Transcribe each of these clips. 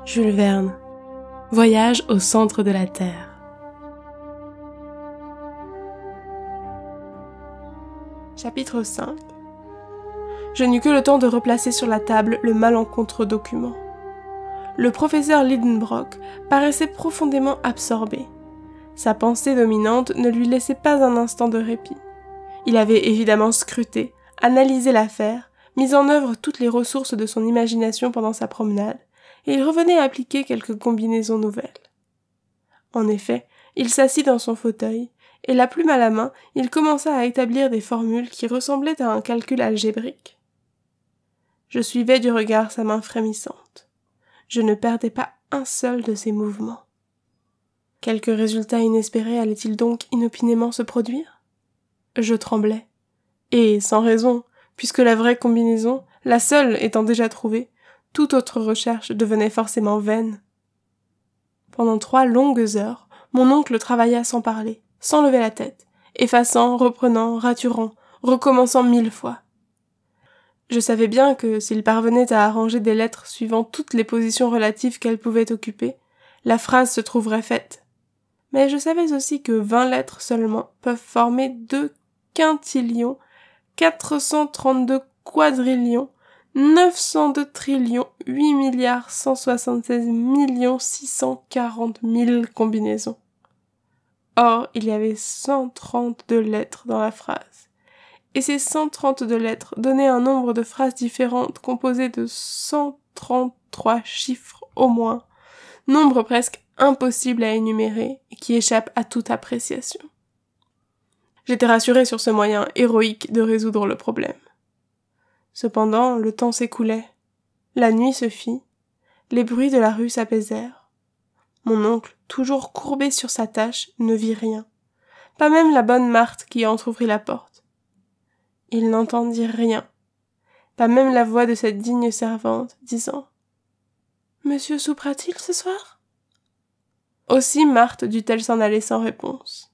Jules Verne. Voyage au centre de la Terre. Chapitre 5. Je n'eus que le temps de replacer sur la table le malencontreux document. Le professeur Lidenbrock paraissait profondément absorbé. Sa pensée dominante ne lui laissait pas un instant de répit. Il avait évidemment scruté, analysé l'affaire, mis en œuvre toutes les ressources de son imagination pendant sa promenade, et il revenait appliquer quelques combinaisons nouvelles. En effet, il s'assit dans son fauteuil, et la plume à la main, il commença à établir des formules qui ressemblaient à un calcul algébrique. Je suivais du regard sa main frémissante. Je ne perdais pas un seul de ses mouvements. Quelque résultat inespéré allait-il donc inopinément se produire ? Je tremblais. Et sans raison, puisque la vraie combinaison, la seule étant déjà trouvée, toute autre recherche devenait forcément vaine. Pendant 3 longues heures, mon oncle travailla sans parler, sans lever la tête, effaçant, reprenant, raturant, recommençant 1000 fois. Je savais bien que s'il parvenait à arranger des lettres suivant toutes les positions relatives qu'elles pouvaient occuper, la phrase se trouverait faite. Mais je savais aussi que 20 lettres seulement peuvent former 2 quintillions, 432 quadrillions, 902 trillions, 8 milliards 176 millions 640 000 combinaisons. Or, il y avait 132 lettres dans la phrase. Et ces 132 lettres donnaient un nombre de phrases différentes composées de 133 chiffres au moins, nombre presque impossible à énumérer et qui échappe à toute appréciation. J'étais rassuré sur ce moyen héroïque de résoudre le problème. Cependant, le temps s'écoulait. La nuit se fit. Les bruits de la rue s'apaisèrent. Mon oncle, toujours courbé sur sa tâche, ne vit rien. Pas même la bonne Marthe qui entr'ouvrit la porte. Il n'entendit rien. Pas même la voix de cette digne servante disant « Monsieur soupera-t-il ce soir ?» Aussi Marthe dut-elle s'en aller sans réponse.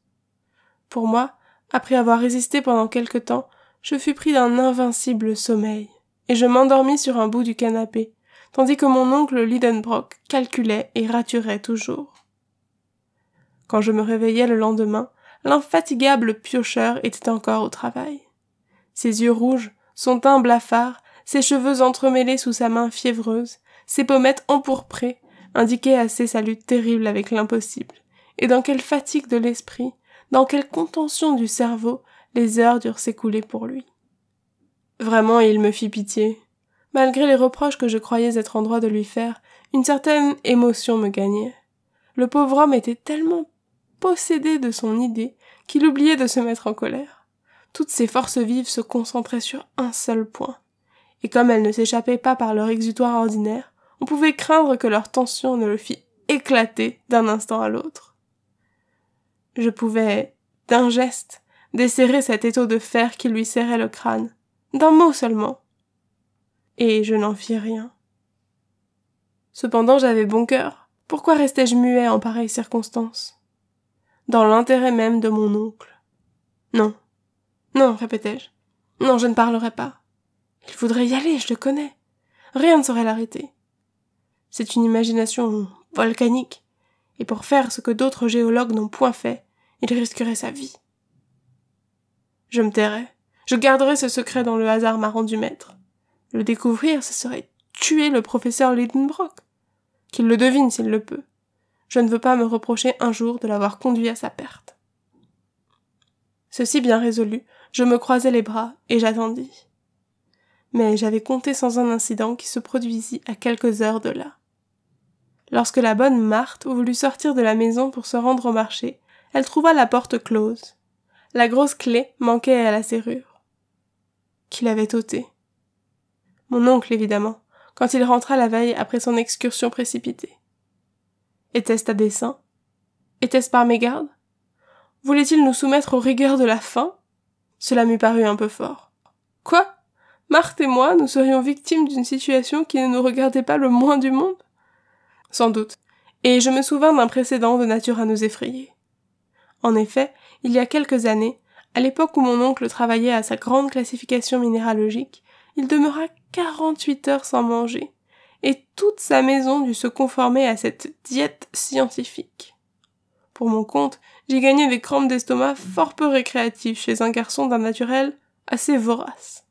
Pour moi, après avoir résisté pendant quelque temps, je fus pris d'un invincible sommeil, et je m'endormis sur un bout du canapé, tandis que mon oncle Lidenbrock calculait et raturait toujours. Quand je me réveillai le lendemain, l'infatigable piocheur était encore au travail. Ses yeux rouges, son teint blafard, ses cheveux entremêlés sous sa main fiévreuse, ses pommettes empourprées, indiquaient assez sa lutte terrible avec l'impossible, et dans quelle fatigue de l'esprit, dans quelle contention du cerveau, les heures durent s'écouler pour lui. Vraiment, il me fit pitié. Malgré les reproches que je croyais être en droit de lui faire, une certaine émotion me gagnait. Le pauvre homme était tellement possédé de son idée qu'il oubliait de se mettre en colère. Toutes ses forces vives se concentraient sur un seul point. Et comme elles ne s'échappaient pas par leur exutoire ordinaire, on pouvait craindre que leur tension ne le fît éclater d'un instant à l'autre. Je pouvais, d'un geste, desserrer cet étau de fer qui lui serrait le crâne, d'un mot seulement. Et je n'en fis rien. Cependant j'avais bon cœur. Pourquoi restais-je muet en pareille circonstance ? Dans l'intérêt même de mon oncle. Non, non, répétai-je. Non, je ne parlerai pas. Il voudrait y aller, je le connais. Rien ne saurait l'arrêter. C'est une imagination volcanique, et pour faire ce que d'autres géologues n'ont point fait, il risquerait sa vie. Je me tairai. Je garderai ce secret dont le hasard m'a rendu maître. Le découvrir, ce serait tuer le professeur Lidenbrock. Qu'il le devine s'il le peut. Je ne veux pas me reprocher un jour de l'avoir conduit à sa perte. Ceci bien résolu, je me croisai les bras et j'attendis. Mais j'avais compté sans un incident qui se produisit à quelques heures de là. Lorsque la bonne Marthe voulut sortir de la maison pour se rendre au marché, elle trouva la porte close. La grosse clé manquait à la serrure. Qui l'avait ôtée ? Mon oncle, évidemment, quand il rentra la veille après son excursion précipitée. Était-ce à dessein ? Était-ce par mégarde ? Voulait-il nous soumettre aux rigueurs de la faim ? Cela m'eût paru un peu fort. Quoi ? Marthe et moi, nous serions victimes d'une situation qui ne nous regardait pas le moins du monde ? Sans doute, et je me souvins d'un précédent de nature à nous effrayer. En effet, il y a quelques années, à l'époque où mon oncle travaillait à sa grande classification minéralogique, il demeura 48 heures sans manger, et toute sa maison dut se conformer à cette diète scientifique. Pour mon compte, j'ai gagné des crampes d'estomac fort peu récréatives chez un garçon d'un naturel assez vorace.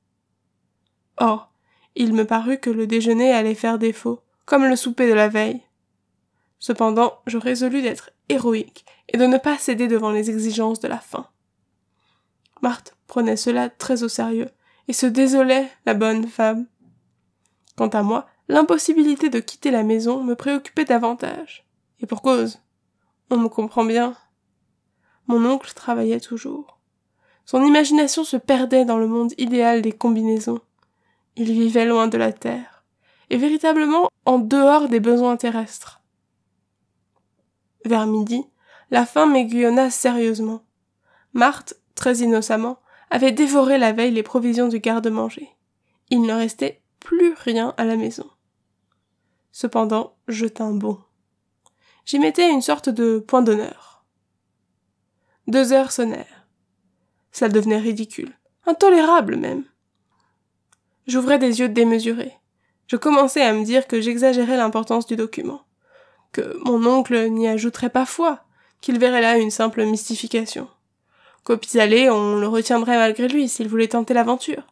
Or, il me parut que le déjeuner allait faire défaut, comme le souper de la veille. Cependant, je résolus d'être héroïque et de ne pas céder devant les exigences de la faim. Marthe prenait cela très au sérieux et se désolait, la bonne femme. Quant à moi, l'impossibilité de quitter la maison me préoccupait davantage. Et pour cause. On me comprend bien. Mon oncle travaillait toujours. Son imagination se perdait dans le monde idéal des combinaisons. Il vivait loin de la terre, et véritablement en dehors des besoins terrestres. Vers midi, la faim m'aiguillonna sérieusement. Marthe, très innocemment, avait dévoré la veille les provisions du garde-manger. Il ne restait plus rien à la maison. Cependant, je tins bon. J'y mettais une sorte de point d'honneur. 2 heures sonnèrent. Cela devenait ridicule, intolérable même. J'ouvrais des yeux démesurés. Je commençais à me dire que j'exagérais l'importance du document, que mon oncle n'y ajouterait pas foi, qu'il verrait là une simple mystification, qu'au pis-aller on le retiendrait malgré lui s'il voulait tenter l'aventure,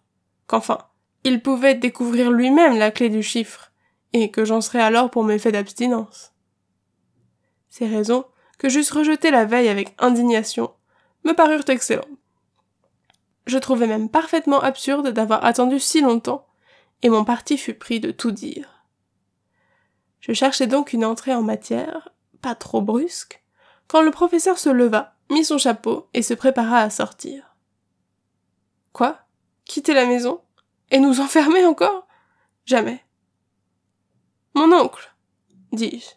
qu'enfin, il pouvait découvrir lui-même la clé du chiffre, et que j'en serais alors pour mes faits d'abstinence. Ces raisons, que j'eusse rejetées la veille avec indignation, me parurent excellentes. Je trouvais même parfaitement absurde d'avoir attendu si longtemps, et mon parti fut pris de tout dire. Je cherchais donc une entrée en matière, pas trop brusque, quand le professeur se leva, mit son chapeau et se prépara à sortir. Quoi ? Quitter la maison ? Et nous enfermer encore ? Jamais. Mon oncle, dis-je.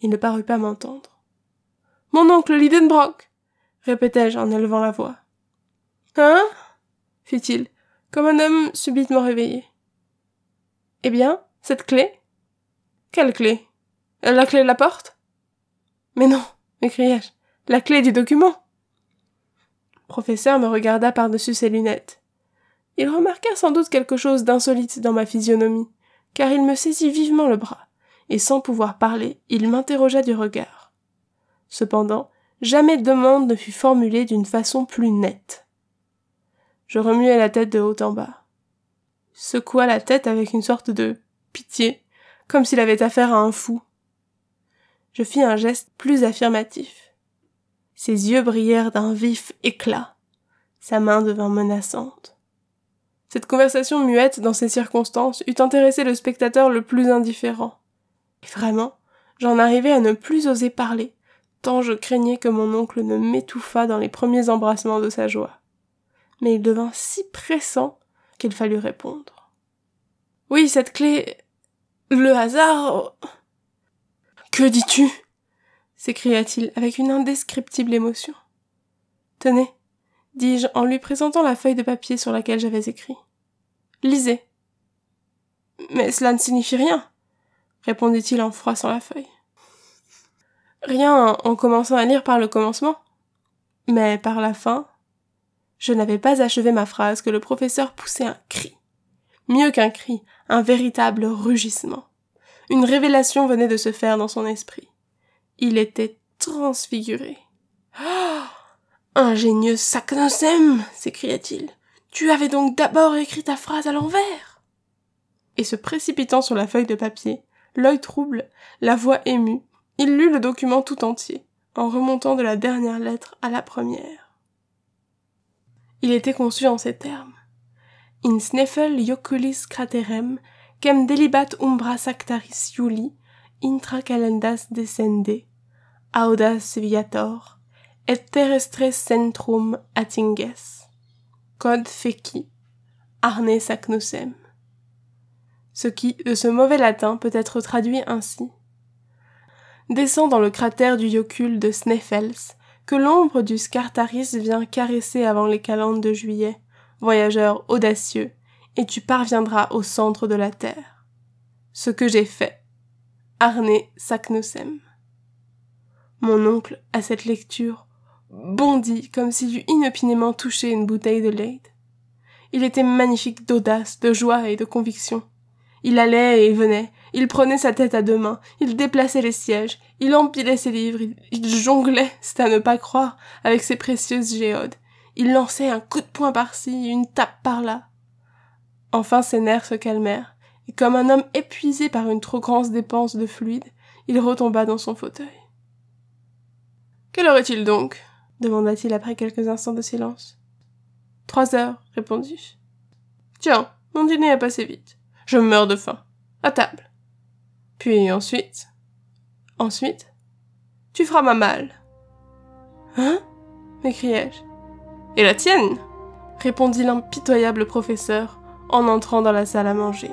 Il ne parut pas m'entendre. Mon oncle Lidenbrock, répétai-je en élevant la voix. Hein ? Fit-il, comme un homme subitement réveillé. Eh bien, cette clé ? Quelle clé ? La clé de la porte ? Mais non, m'écriai-je, la clé du document. Le professeur me regarda par-dessus ses lunettes. Il remarqua sans doute quelque chose d'insolite dans ma physionomie, car il me saisit vivement le bras, et sans pouvoir parler, il m'interrogea du regard. Cependant, jamais demande ne fut formulée d'une façon plus nette. Je remuai la tête de haut en bas. Secoua la tête avec une sorte de pitié, comme s'il avait affaire à un fou. Je fis un geste plus affirmatif. Ses yeux brillèrent d'un vif éclat. Sa main devint menaçante. Cette conversation muette dans ces circonstances eût intéressé le spectateur le plus indifférent. Et vraiment, j'en arrivai à ne plus oser parler, tant je craignais que mon oncle ne m'étouffât dans les premiers embrassements de sa joie. Mais il devint si pressant qu'il fallut répondre. Oui, cette clé... Le hasard... Que dis-tu ? S'écria-t-il avec une indescriptible émotion. Tenez, dis-je en lui présentant la feuille de papier sur laquelle j'avais écrit. Lisez. Mais cela ne signifie rien, répondit-il en froissant la feuille. Rien en commençant à lire par le commencement, mais par la fin... Je n'avais pas achevé ma phrase que le professeur poussait un cri. Mieux qu'un cri, un véritable rugissement. Une révélation venait de se faire dans son esprit. Il était transfiguré. « Oh, ingénieux Saknussemm !» s'écria-t-il. « Tu avais donc d'abord écrit ta phrase à l'envers !» Et se précipitant sur la feuille de papier, l'œil trouble, la voix émue, il lut le document tout entier, en remontant de la dernière lettre à la première. Il était conçu en ces termes. In sneffel ioculis craterem, quem delibat umbra sactaris iuli, intra calendas descende, audas viator, et terrestres centrum attinges. Cod feci, Arne Saknussemm. Ce qui, de ce mauvais latin, peut être traduit ainsi. Descends dans le cratère du Iocule de Sneffels, que l'ombre du Scartaris vient caresser avant les calendes de juillet, voyageur audacieux, et tu parviendras au centre de la terre. Ce que j'ai fait. Arne Saknussemm. Mon oncle, à cette lecture, bondit comme s'il eût inopinément touché une bouteille de Leyde. Il était magnifique d'audace, de joie et de conviction. Il allait et venait, il prenait sa tête à deux mains, il déplaçait les sièges, il empilait ses livres, il jonglait, c'est à ne pas croire, avec ses précieuses géodes. Il lançait un coup de poing par-ci, une tape par-là. Enfin ses nerfs se calmèrent, et comme un homme épuisé par une trop grande dépense de fluide, il retomba dans son fauteuil. « Quelle heure est-il donc » demanda-t-il après quelques instants de silence. « 3 heures, répondis-je. Tiens, mon dîner a passé vite. Je meurs de faim. À table. Puis ensuite... Ensuite, tu feras ma malle. »« Hein » m'écriai-je. « Et la tienne » répondit l'impitoyable professeur en entrant dans la salle à manger.